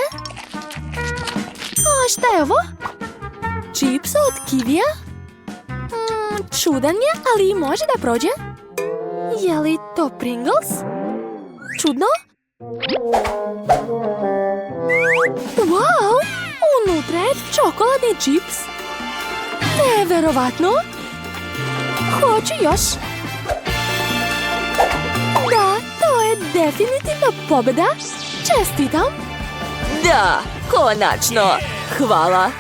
A šta je ovo? Čips od kivija? Čudan je, ali može da prođe. Je li to Pringles? Čudno. Wow, unutra je čokoladni čips. Neverovatno. Hoću još. Definitivno pobjeda. Čestitam. Da, konačno. Hvala.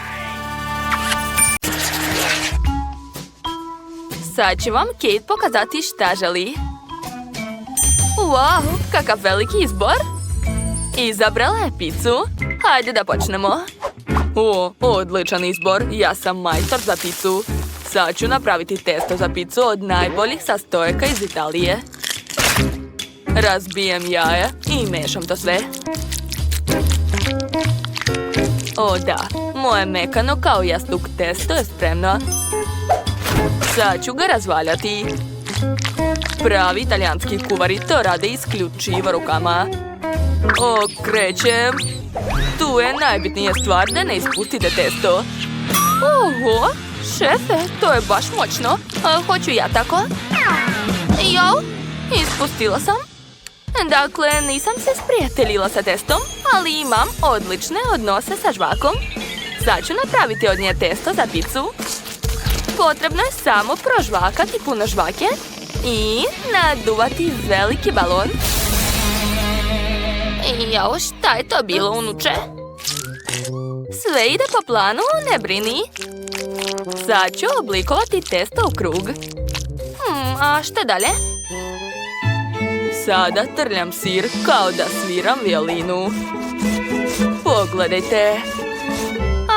Sad će vam Kate pokazati šta želi. Wow, kakav veliki izbor. Izabrala je picu. Hajde da počnemo. O, odličan izbor. Ja sam majstor za picu. Sad ću napraviti testo za picu od najboljih sastojaka iz Italije. Razbijem jaje i mešam to sve. O da, moje mekano kao jastuk testo je spremno. Sad ću ga razvaljati. Pravi italijanski kuvari to rade isključivo rukama. Okrećem. Tu je najbitnija stvar da ne ispustite testo. Oho, šefe, to je baš moćno. Hoću ja tako. Jo, ispustila sam. Dakle, nisam se sprijateljila sa testom, ali imam odlične odnose sa žvakom. Sad ću napraviti od nje testo za picu. Potrebno je samo prožvakati puno žvake i naduvati veliki balon. Jao, šta je to bilo, unuče? Sve ide po planu, ne brini. Sad ću oblikovati testo u krug. A šta dalje? Sada trljam sir kao da sviram violinu. Pogledajte.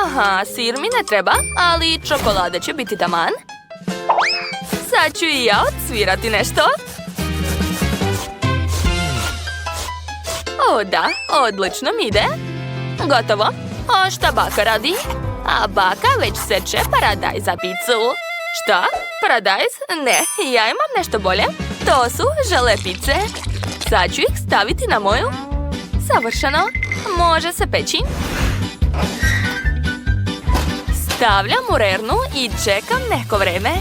Aha, sir mi ne treba, ali čokolada će biti taman. Sad ću i ja odsvirati nešto. O da, odlično mi ide. Gotovo. A šta baka radi? A baka već seče paradajz za picu. Šta? Paradajz? Ne, ja imam nešto bolje. To su žele pice. Sad ću ih staviti na moju. Savršeno. Može se peći. Stavljam u rernu i čekam neko vreme.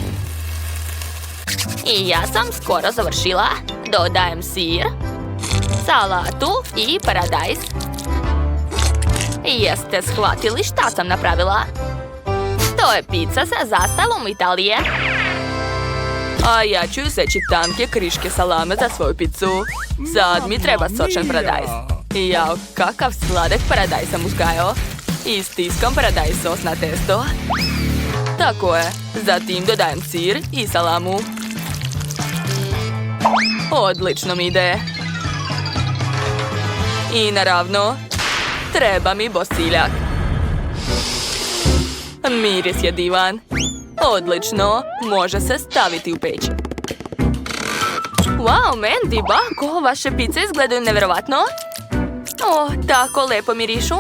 I ja sam skoro završila. Dodajem sir, salatu i paradajz. Jeste shvatili šta sam napravila? To je pizza sa zastavom Italije. A ja ću seći tanke kriške salame za svoju picu. Sad mi treba sočan paradajz. Jao, kakav sladak paradajz sam uzgajao. I stiskam paradajz sos na testo. Tako je. Zatim dodajem sir i salamu. Odlično mi ide. I naravno, treba mi bosiljak. Miris je divan. Odlično, može se staviti u peć. Wow, Mandy, bako, vaše pice izgledaju nevjerovatno. O, tako lepo mirišu.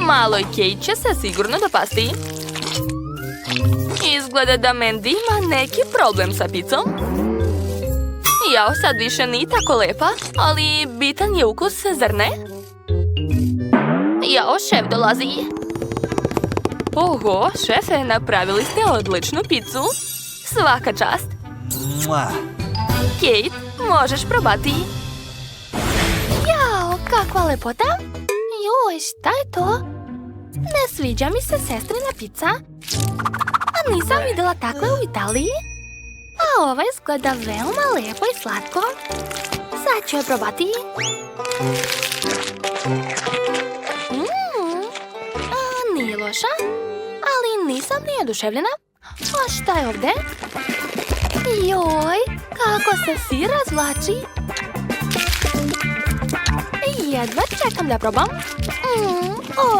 Maloj Kate će se sigurno dopasti. Izgleda da Mandy ima neki problem sa picom. Jao, sad više nije tako lepa, ali bitan je ukus, zar ne? Jao, šef dolazi. Oho, šefe, napravili ste odličnu picu. Svaka čast. Kate, možeš probati. Jao, kakva lepota. Joj, šta je to? Ne sviđa mi se sestrina pica. A nisam vidjela takve u Italiji. A ova izgleda veoma lepo i slatko. Sad ću je probati. Nije loša, ali nisam ni oduševljena. A šta je ovdje? Joj, kako se sir razvlači. Jedva čekam da probam.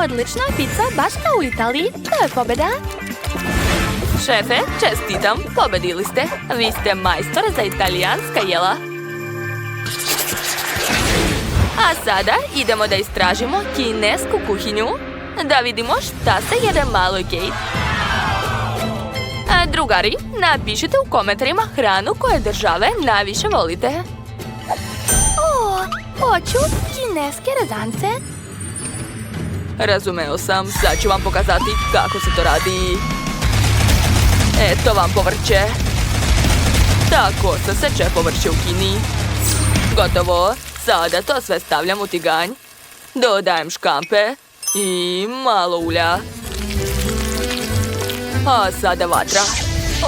Odlična pizza, baš kao u Italiji. To je pobjeda. Šefe, čestitam, pobedili ste. Vi ste majstor za italijanska jela. A sada idemo da istražimo kinesku kuhinju. Da vidimo šta se jede maloj Kate. Drugari, napišite u komentarima hranu koje države najviše volite. O, hoću kineske rezance. Razumeo sam, sad ću vam pokazati kako se to radi. Eto vam povrće. Tako se seče povrće u Kini. Gotovo, sada to sve stavljam u tiganj. Dodajem škampe i malo ulja. A sada vatra.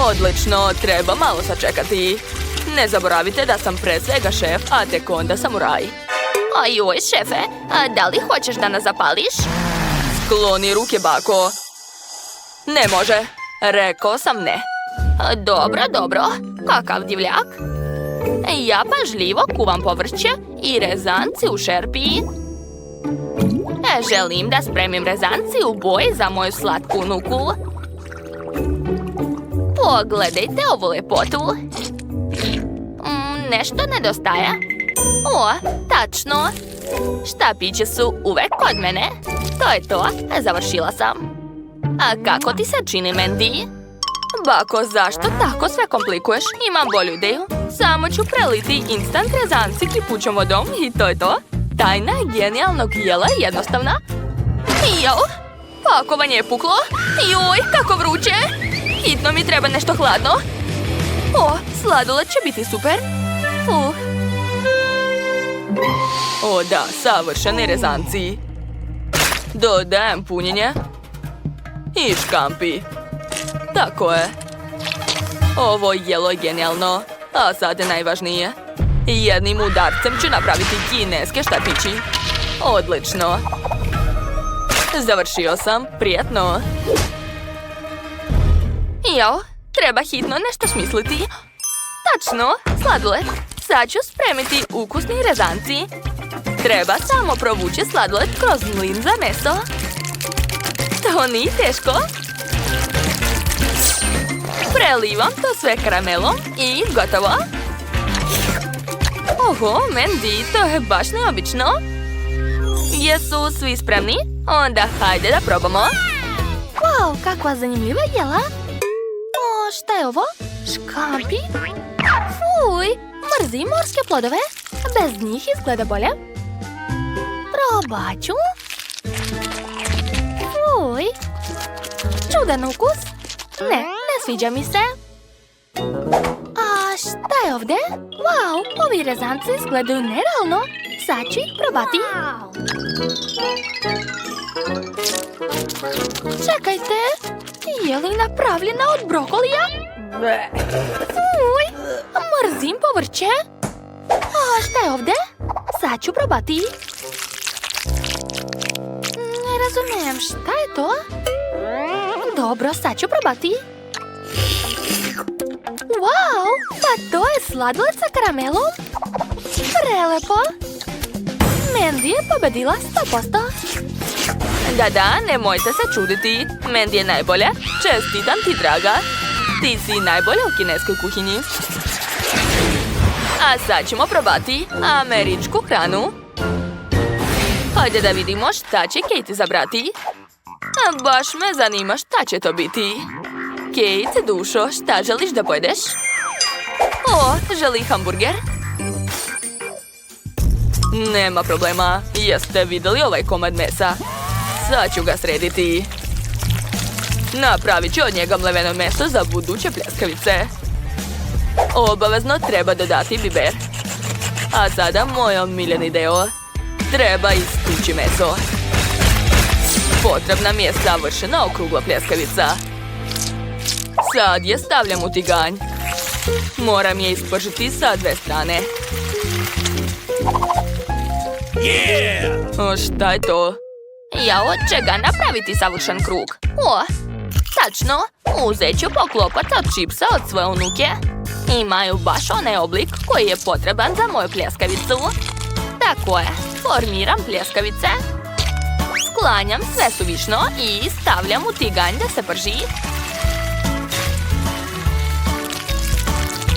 Odlično, treba malo sačekati. Ne zaboravite da sam pre svega šef, a tek onda samuraj. Ojoj, šefe, da li hoćeš da nas zapališ? Skloni ruke, bako. Ne može. Rekao sam ne. Dobro, dobro. Kakav divljak. Ja pažljivo kuvam povrće i rezanci u šerpi. Želim da spremim rezanci u boji za moju slatku unuku. Pogledajte ovu lepotu. Nešto nedostaje. O, tačno. Štapići su uvek kod mene. To je to, završila sam. A kako ti se čini, Mandy? Bako, zašto tako sve komplikuješ? Imam bolju ideju. Samo ću preliti instant rezanci kipućom vodom i to je to. Tajna genijalnog jela je jednostavna. Jao, Pakovanje je puklo. joj, kako vruće. Hitno mi treba nešto hladno. O, sladoled će biti super. O da, savršeni rezanci. Dodajem punjenje. I škampi. Tako je. Ovo jelo je genijalno. A sad je najvažnije. Jednim udarcem ću napraviti kineske štapići. Odlično. Završio sam. Prijetno. Jao, treba hitno nešto smisliti. Tačno, sladoled. Sad ću spremiti ukusni rezanci. Treba samo provući sladoled kroz mlin za meso. To nije teško. Prelivam to sve karamelom i gotovo. Oho, Mandy, to je baš neobično. Jesu svi spremni? Onda hajde da probamo. Wow, kakva zanimljiva jela. O, šta je ovo? Škampi? Fuj, mrzim morske plodove. Bez njih izgleda bolje. Probat ću. Fuj. Čudan ukus. Ne sviđa mi se. A šta je ovdje? Wow, ovi rezanci izgledaju nerealno. Sad ću ih probati. Čekajte, je li napravljena od brokolija? Fuj, mrzim povrće. A šta je ovdje? Sad ću probati. Ne razumijem, šta je to? Dobro, sad ću probati. Wow, pa to je sladoled sa karamelom. Prelepo. Mandy je pobedila 100%. Da, nemojte se čuditi. Mandy je najbolja. Čestitam ti, draga. Ti si najbolja u kineskoj kuhinji. A sad ćemo probati američku hranu. Hajde da vidimo šta će Kate izabrati. Baš me zanima šta će to biti. Kate, dušo, šta želiš da pojedeš? O, želi hamburger? Nema problema. Jeste vidjeli ovaj komad mesa? Sad ću ga srediti. Napravit ću od njega mleveno meso za buduće pljeskavice. Obavezno treba dodati biber. A sada moj omiljeni deo. Treba istući meso. Potrebna mi je savršena okrugla pljeskavica. Sad je stavljam u tiganj. Moram je ispržiti sa dve strane. O, šta je to? Ja od čega napraviti savršen krug? O, tačno, uzet ću poklopac od čipsa od svoje unuke. Imaju baš onaj oblik koji je potreban za moju pljeskavicu. Tako je, formiram pljeskavice. Sklanjam sve suvišno i stavljam u tiganj da se prži.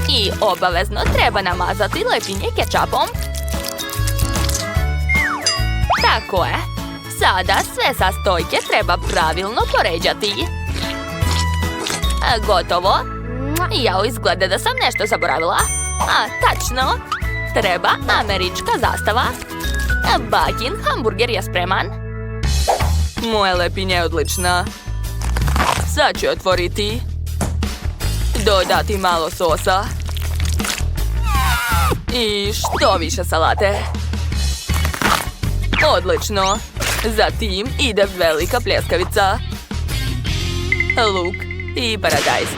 I obavezno treba namazati lepinje kečapom. Tako je. Sada sve sastojke treba pravilno poređati. Gotovo. Jao, izgleda da sam nešto zaboravila. A, tačno. Treba američka zastava. Bakin hamburger je spreman. Moja lepinja je odlična. Sad ću otvoriti. Dodati malo sosa. I što više salate. Odlično. Zatim ide velika pljeskavica. Luk i paradajz.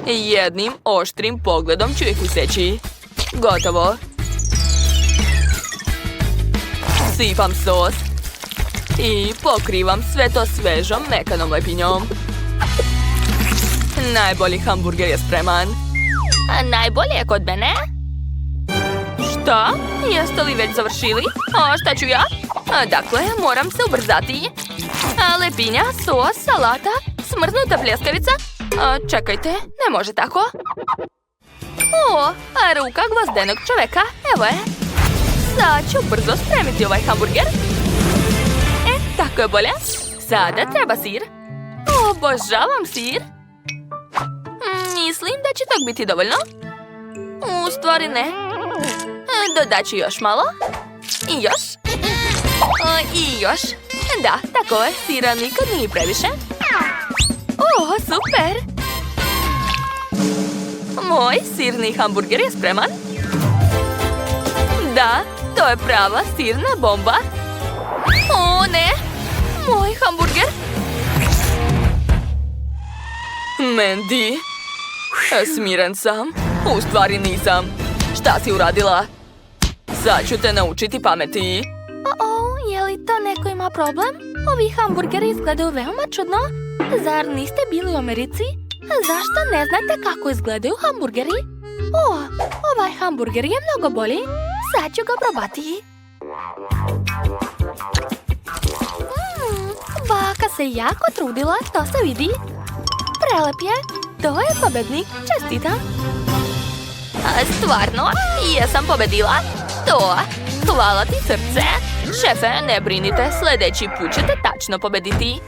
Jednim oštrim pogledom ću ih useći. Gotovo. Sipam sos. I pokrivam sve to svežom mekanom lepinjom. Najbolji hamburger je spreman. Najbolje je kod mene. Šta? Jeste li već završili? A šta ću ja? Dakle, moram se ubrzati. Lepinja, sos, salata, smrznuta pljeskavica. Čekajte, ne može tako. Ruka gvozdenog čoveka, evo je. Sad ću brzo spremiti ovaj hamburger. Tako je bolje. Sada treba sir. Obožavam sir. Mislim da će tog biti dovoljno. U stvari ne. Dodat ću još malo. I još. I još. Da, tako je. Sira nikad nije previše. Super. Moj sirni hamburger je spreman. Da, to je prava sirna bomba. Ne. Moj hamburger. Mandy. Smiren sam. U stvari nisam. Šta si uradila? Sad ću te naučiti pameti. Je li to neko ima problem? Ovi hamburgeri izgledaju veoma čudno. Zar niste bili u Americi? Zašto ne znate kako izgledaju hamburgeri? Ovaj hamburger je mnogo bolji. Sad ću ga probati. Baka se jako trudila, to se vidi. Prelep je. To je pobednik. Čestitam. Stvarno? Jesam pobedila? To. Hvala ti, srce. Šefe, ne brinite, sljedeći put ćete tačno pobediti.